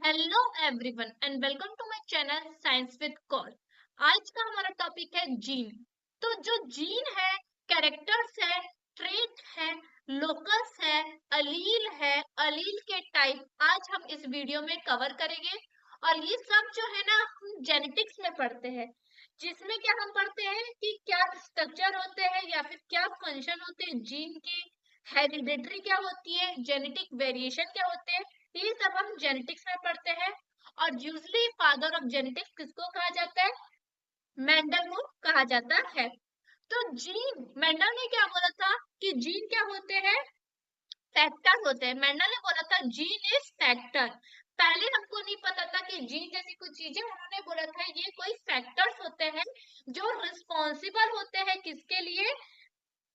Hello everyone and welcome to my channel science with call. आज का हमारा topic है जीन। तो जो जीन है, कैरेक्टर्स है, ट्रेट है, लोकस है, अलील के टाइप आज हम इस वीडियो में कवर करेंगे। और ये सब जो है ना हम जेनेटिक्स में पढ़ते हैं, जिसमें क्या हम पढ़ते हैं कि क्या स्ट्रक्चर होते हैं या फिर क्या फंक्शन होते हैं जीन के, हेरिडिटरी क्या होती है, जेनेटिक वेरिएशन क्या होते हैं, ये सब हम जेनेटिक्स में पढ़ते हैं। और यूजली फादर ऑफ जेनेटिक्स किसको कहा जाता है? मेंडल को कहा जाता है। तो जीन, मेंडल ने क्या बोला था कि जीन क्या होते हैं? फैक्टर होते हैं। मेंडल ने बोला था जीन इज फैक्टर। पहले हमको नहीं पता था कि जीन जैसी कुछ चीजें, उन्होंने बोला था ये कोई फैक्टर्स होते हैं जो रिस्पॉन्सिबल होते हैं किसके लिए।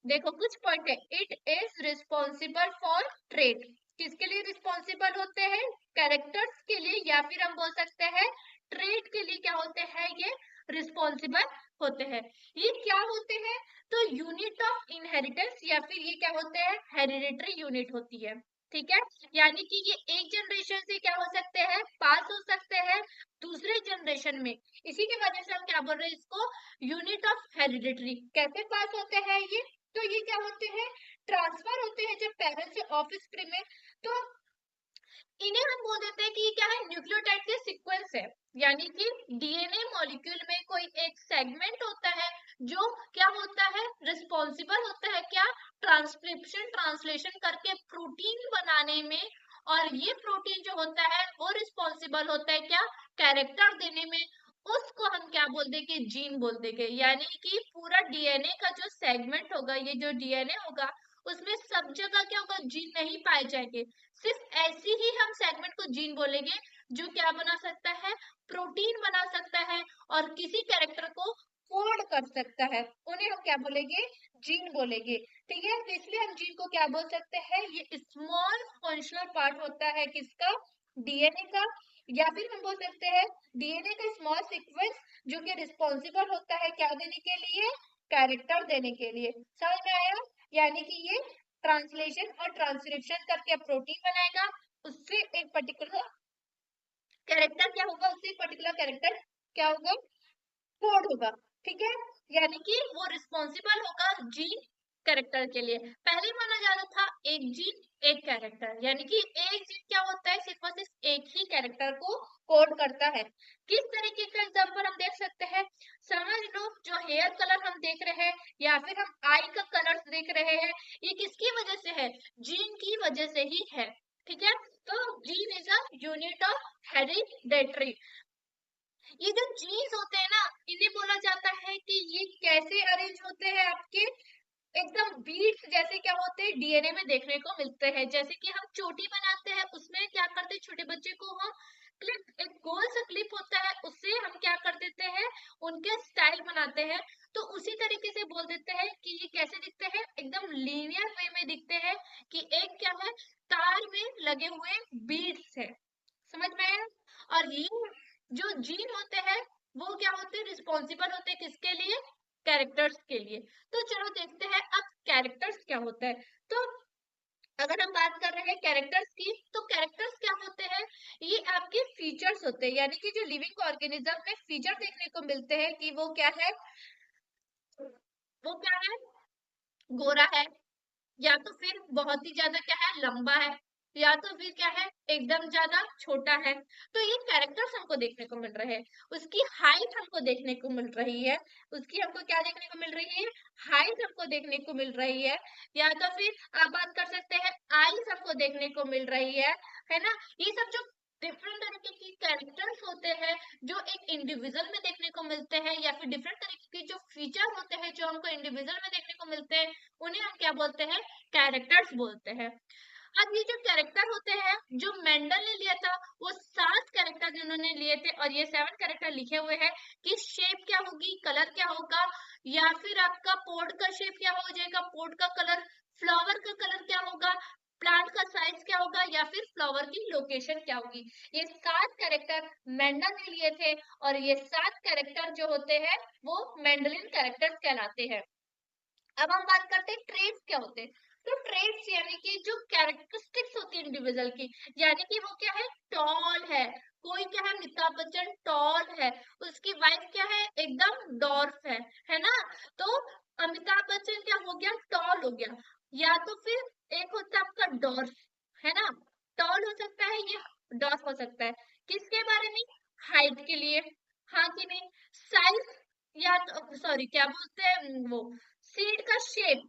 देखो कुछ पॉइंट है, it is responsible for trade. किसके लिए रिस्पॉन्सिबल होते हैं? कैरेक्टर्स के लिए, या फिर हम बोल सकते हैं ट्रेड के लिए क्या होते हैं ये रिस्पॉन्सिबल होते हैं। ये क्या होते हैं? तो यूनिट ऑफ इनहेरिटेंस, या फिर ये क्या होते हैं? हेरिडिटरी यूनिट होती है। ठीक है, यानी कि ये एक जनरेशन से क्या हो सकते हैं? पास हो सकते हैं दूसरे जनरेशन में। इसी की वजह से हम क्या बोल रहे हैं इसको? Unit of hereditary. कैसे पास होते हैं ये? तो ये क्या होते हैं? ट्रांसफर होते हैं जब पेरेंट्स से ऑफस्प्रिंग में। तो इन्हें हम बोल देते हैं कि ये क्या है? न्यूक्लियोटाइड के सीक्वेंस है। यानी कि डीएनए मॉलिक्यूल में कोई एक सेगमेंट होता है जो क्या होता है? रिस्पॉन्सिबल होता है क्या? ट्रांसक्रिप्शन, ट्रांसलेशन करके प्रोटीन बनाने में। और ये प्रोटीन जो होता है वो रिस्पॉन्सिबल होता है क्या? कैरेक्टर देने में। उसको हम क्या बोल देंगे? जीन बोल देंगे। यानी कि पूरा डीएनए का जो सेगमेंट होगा, ये जो डीएनए होगा, उसमें सब जगह क्या होगा? जीन नहीं पाए जाएंगे। सिर्फ ऐसी ही हम सेगमेंट को जीन बोलेंगे जो क्या बना सकता है? प्रोटीन बना सकता है और किसी कैरेक्टर को कोड कर सकता है, उन्हें हम क्या बोलेंगे? जीन बोलेंगे। ठीक है, तो इसलिए हम जीन को क्या बोल सकते हैं? ये स्मॉल फंक्शनल पार्ट होता है किसका? डीएनए का। या फिर हम बोल सकते हैं डीएनए का स्मॉल सीक्वेंस जो कि रिस्पॉन्सिबल होता है क्या देने के लिए? कैरेक्टर देने के लिए। समझ में आया? यानी कि ये ट्रांसलेशन और ट्रांसक्रिप्शन करके प्रोटीन बनाएगा, उससे एक पर्टिकुलर कैरेक्टर क्या होगा? उससे एक पर्टिकुलर कैरेक्टर क्या होगा? कोड होगा। ठीक है, यानी कि वो रिस्पॉन्सिबल होगा जीन कैरेक्टर के लिए। पहले माना जाता था एक जीन एक कैरेक्टर, यानी कि एक जीन क्या होता है? सिर्फ और सिर्फ एक ही कैरेक्टर को कोड करता है। किस तरीके का एग्जांपल हम देख सकते हैं? समझ लो, जो हेयर कलर हम देख रहे हैं या फिर हम आई का कलर देख रहे हैं, ये किसकी वजह से है? जीन की वजह से ही है। ठीक है, तो gene is a unit of hereditary. ये जो जीन्स होते हैं ना, इन्हें बोला जाता है कि ये कैसे अरेंज होते हैं आपके? एकदम बीट्स जैसे क्या होते हैं? डीएनए में देखने को मिलते हैं। जैसे कि हम चोटी बनाते हैं, उसमें क्या करते हैं? छोटे बच्चे को हम क्लिप, एक गोल सा क्लिप होता है, उससे हम क्या कर देते हैं? उनके स्टाइल बनाते हैं। तो उसी तरीके से बोल देते हैं कि ये कैसे दिखते हैं? एकदम लीनियर वे में दिखते हैं कि एक क्या है? तार में लगे हुए बीड्स है। समझ में आया? और ये जो जीन होते हैं वो क्या होते हैं? रिस्पॉन्सिबल होते हैं किसके लिए? कैरेक्टर्स के लिए। तो चलो देखते हैं अब कैरेक्टर्स क्या होता है। तो अगर हम बात कर रहे हैं कैरेक्टर्स की, तो कैरेक्टर्स क्या होते हैं? ये आपके फीचर्स होते हैं, यानी कि जो लिविंग ऑर्गेनिज्म में फीचर देखने को मिलते हैं कि वो क्या है? वो क्या है? गोरा है, या तो फिर बहुत ही ज्यादा क्या है? लंबा है, या तो फिर क्या है? एकदम ज्यादा छोटा है। तो ये कैरेक्टर्स हमको देखने को मिल रहे हैं। उसकी हाइट हमको देखने को मिल रही है। उसकी हमको क्या देखने को मिल रही है? हाइट हमको देखने को मिल रही है। या तो फिर आप बात कर सकते हैं आईज हमको देखने को मिल रही है ना? ये सब जो डिफरेंट तरीके की कैरेक्टर्स होते हैं जो एक इंडिविजुअल में देखने को मिलते हैं, या फिर डिफरेंट तरीके के जो फीचर होते हैं जो हमको इंडिविजुअल में देखने को मिलते हैं, उन्हें हम क्या बोलते हैं? कैरेक्टर्स बोलते हैं। अब ये जो कैरेक्टर होते हैं जो मेंडल ने लिया था, वो 7 कैरेक्टर जिन्होंने लिए थे, और ये 7 कैरेक्टर लिखे हुए हैं कि शेप क्या होगी, कलर क्या होगा, या फिर आपका पोड का शेप क्या हो जाएगा, पोड का कलर, फ्लावर का कलर क्या होगा, प्लांट का साइज क्या होगा, या फिर फ्लावर की लोकेशन क्या होगी। ये 7 कैरेक्टर मेंडल ने लिए थे, और ये 7 कैरेक्टर जो होते हैं वो मेंडलिन कैरेक्टर्स कहलाते हैं। अब हम बात करते हैं ट्रेट्स क्या होते हैं। तो ट्रेट्स यानी कि जो कैरेक्टरिस्टिक्स होती है इंडिविजुअल की, यानी कि वो क्या है, टॉल है। कोई क्या है, अमिताभ बच्चन टॉल है, उसकी वाइफ क्या है, एकदम डॉर्फ है ना। तो अमिताभ बच्चन क्या हो गया, टॉल हो गया। या तो फिर एक होता है आपका डॉर्फ, है ना, टॉल हो सकता है या डॉर्फ हो सकता है। किसके बारे में, हाइट के लिए, हाँ कि नहीं। साइज, या तो सॉरी क्या बोलते हैं वो, सीड का शेप,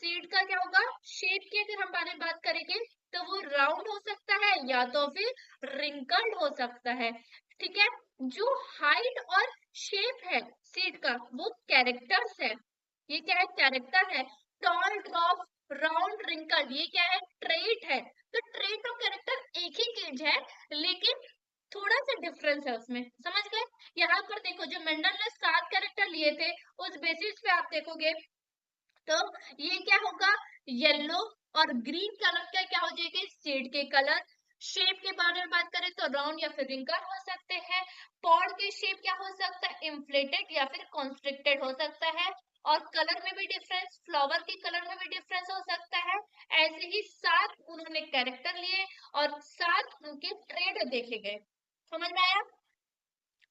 सीड का क्या होगा, शेप की अगर हम बारे में बात करेंगे तो वो राउंड हो सकता है या तो फिर रिंकल्ड हो सकता है। ठीक है, जो हाइट और शेप है सीड का वो कैरेक्टर्स है, ये क्या है, कैरेक्टर है। टॉल, ड्रॉप, राउंड, रिंकल्ड, ये क्या है, ट्रेट है। तो ट्रेट और कैरेक्टर एक ही चीज है, लेकिन थोड़ा सा डिफरेंस है उसमें, समझ गए। यहाँ पर देखो, जो मेंडल ने 7 कैरेक्टर लिए थे, उस बेसिस पे आप देखोगे तो ये क्या होगा, येलो और ग्रीन कलर का क्या हो जाएगा, शेड के कलर। शेप के बारे में बात करें तो राउंड या फिर रिंकल हो सकते हैं। पॉड के शेप क्या हो सकता है, इन्फ्लेटेड या फिर कॉन्स्ट्रिक्टेड हो सकता है। और कलर में भी डिफरेंस, फ्लावर के कलर में भी डिफरेंस हो सकता है। ऐसे ही 7 उन्होंने कैरेक्टर लिए और 7 उनके ट्रेड देखे गए, समझ में आया।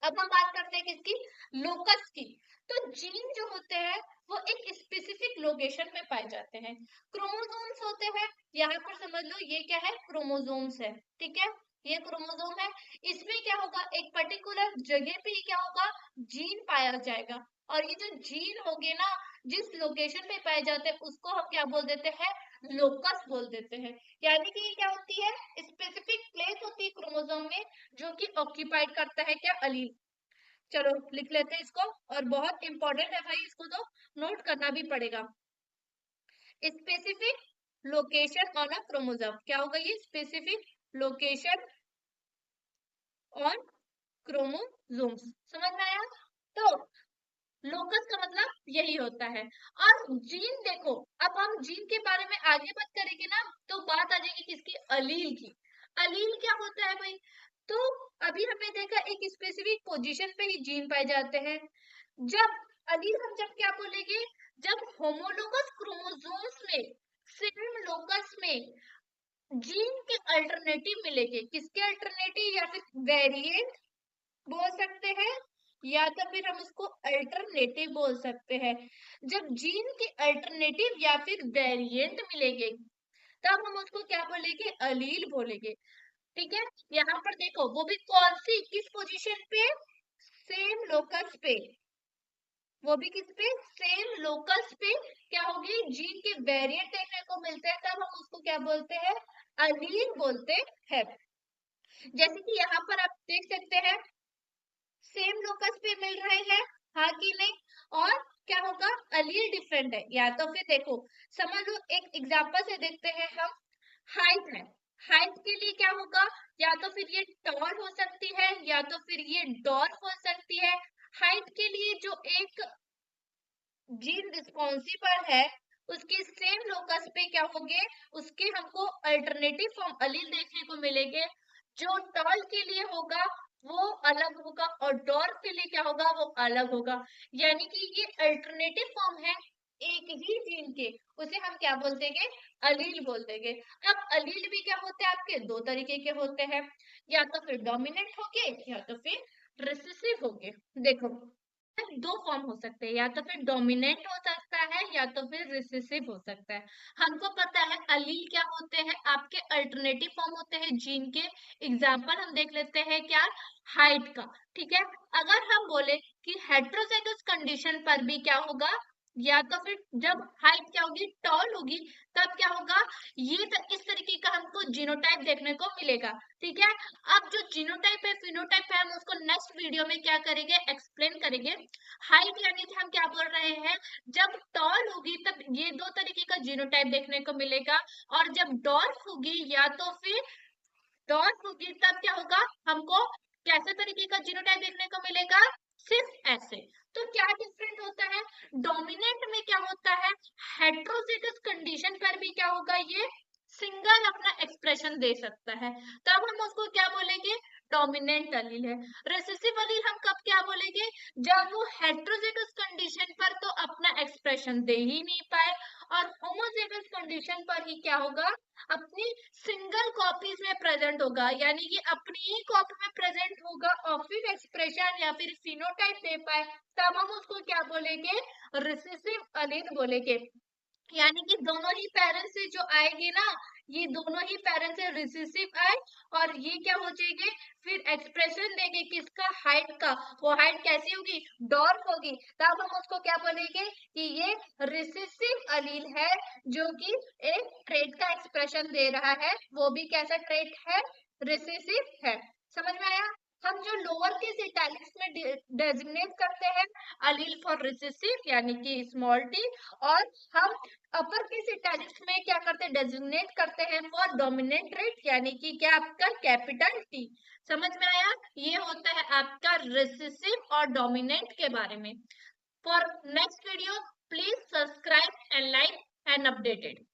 अब हम बात करते हैं किसकी, लोकस की। तो जीन जो होते हैं वो एक स्पेसिफिक लोकेशन में पाए जाते हैं, क्रोमोसोम्स होते हैं। यहाँ पर समझ लो ये क्या है, क्रोमोसोम्स है, ठीक है, ये क्रोमोसोम है। इसमें क्या होगा, एक पर्टिकुलर जगह पे ही क्या होगा, जीन पाया जाएगा। और ये जो जीन होंगे ना, जिस लोकेशन पे पाए जाते हैं उसको हम क्या बोल देते हैं, लोकस बोल देते हैं। यानी कि ये क्या होती है, स्पेसिफिक प्लेस होती है क्रोमोसोम में जो कि ऑक्यूपाइड करता है क्या, अलील। चलो लिख लेते हैं इसको, और बहुत इंपॉर्टेंट है भाई, इसको तो नोट करना भी पड़ेगा। Specific location on a chromosome, क्या होगा ये, स्पेसिफिक लोकेशन ऑन क्रोमोसोम्स, समझ में आया। तो लोकस का मतलब यही होता है। और जीन देखो, अब हम जीन के बारे में आगे बात करेंगे ना, तो बात आ जाएगी किसकी, अलील की। अलील क्या होता है भाई, तो अभी हमने देखा एक स्पेसिफिक पोजीशन पे ही जीन पाए जाते हैं। जब अलील हम जब क्या बोलेंगे, जब होमोलोगस क्रोमोसोम्स में सेम लोकस में जीन के अल्टरनेटिव मिलेंगे, किसके अल्टरनेटिव, या फिर वेरिएंट बोल सकते हैं, या तो फिर हम उसको अल्टरनेटिव बोल सकते हैं। जब जीन के अल्टरनेटिव या फिर वेरिएंट मिलेंगे तब हम उसको क्या बोलेंगे, अलील बोलेंगे। ठीक है, यहाँ पर देखो वो भी कौन सी, किस पोजीशन पे, सेम लोकस पे, वो भी किस पे, सेम लोकस पे क्या होगी, जीन के वेरिएंट देखने को मिलते हैं, तब हम उसको क्या बोलते हैं, अलील बोलते हैं। जैसे कि यहाँ पर आप देख सकते हैं, सेम लोकस पे मिल रहे हैं, हाँ कि नहीं। और क्या होगा, अलील डिफरेंट है, या तो फिर देखो, समझ लो एक एग्जांपल से देखते हैं हम। हाइट है, हाइट के लिए क्या होगा, या तो फिर ये टॉल हो सकती है या तो फिर ये डॉर्फ हो सकती है। हाइट के लिए जो एक जीन रिस्पॉन्सिबल है, उसके सेम लोकस पे क्या होंगे, उसके हमको अल्टरनेटिव फॉर्म अलील देखने को मिलेंगे। जो टॉल के लिए होगा वो अलग होगा और डॉर्फ के लिए क्या होगा, वो अलग होगा। यानी कि ये अल्टरनेटिव फॉर्म है एक ही जीन के, उसे हम क्या बोल देंगे, अलील बोल देंगे। अब अलील भी क्या होते हैं आपके, दो तरीके के होते हैं, या तो फिर डोमिनेंट होके या तो फिर रिसेसिव होके। देखो दो फॉर्म हो सकते हैं, या तो फिर डोमिनेंट हो सकता है या तो फिर रिसेसिव हो सकता है। हमको पता है अलील क्या होते हैं, आपके अल्टरनेटिव फॉर्म होते हैं जीन के। एग्जांपल हम देख लेते हैं क्या, हाइट का। ठीक है, अगर हम बोले कि हेट्रोजाइगस कंडीशन पर भी क्या होगा, या तो फिर जब हाइट क्या होगी, टॉल होगी, तब क्या होगा, ये तो इस तरीके का हमको जीनोटाइप देखने को मिलेगा। ठीक है, अब जो जीनोटाइप है फिनोटाइप है, हम उसको नेक्स्ट वीडियो में क्या करेंगे, एक्सप्लेन करेंगे। हाइट यानी कि हम क्या बोल रहे हैं, जब टॉल होगी तब ये दो तरीके का जीनोटाइप देखने को मिलेगा। और जब डॉर्फ होगी या तो फिर डॉर्फ होगी तब क्या होगा, हमको कैसे तरीके का जीनोटाइप देखने को मिलेगा, सिर्फ ऐसे। तो क्या डिफरेंट होता है, डोमिनेंट में क्या होता है, हेट्रोजिगस कंडीशन पर भी क्या होगा, ये सिंगल अपना एक्सप्रेशन दे सकता है, तब हम उसको क्या बोलेंगे, डोमिनेंट अलील है। रिसेसिव अलील हम कब क्या बोलेंगे, जब वो हेट्रोजिगस कंडीशन पर तो अपना एक्सप्रेशन दे ही नहीं पाए और होमोजेगस कंडीशन पर ही क्या होगा, अपनी सिंगल कॉपीज में प्रेजेंट होगा, यानी कि अपनी ही कॉपी में प्रेजेंट होगा और फिर एक्सप्रेशन या फिर फिनोटाइप दे पाए, तब हम उसको क्या बोलेंगे, रिसेसिव अलील बोलेंगे। यानी कि दोनों ही पेरेंट्स से जो आएंगे ना, ये दोनों ही पेरेंट्स से रिसेसिव आए और ये क्या हो जाएंगे, फिर एक्सप्रेशन देंगे किसका, हाइट का। वो हाइट कैसी होगी, डॉर्फ होगी, तब हम उसको क्या बोलेंगे कि ये रिसेसिव अलील है, जो कि एक ट्रेट का एक्सप्रेशन दे रहा है, वो भी कैसा ट्रेट है, रिसेसिव है। समझ में आया। हम जो लोअर केस इटैलिक्स में डेजिग्नेट करते हैं अलील फॉर रिसेसिव यानी कि स्मॉल टी, और हम अपर केस इटैलिक्स में क्या करते हैं, डेजिग्नेट करते हैं फॉर डोमिनेंट ट्रेट यानी कि क्या आपका कैपिटल टी। समझ में आया। ये होता है आपका रिसेसिव और डोमिनेंट के बारे में। For next video please subscribe and like and updated.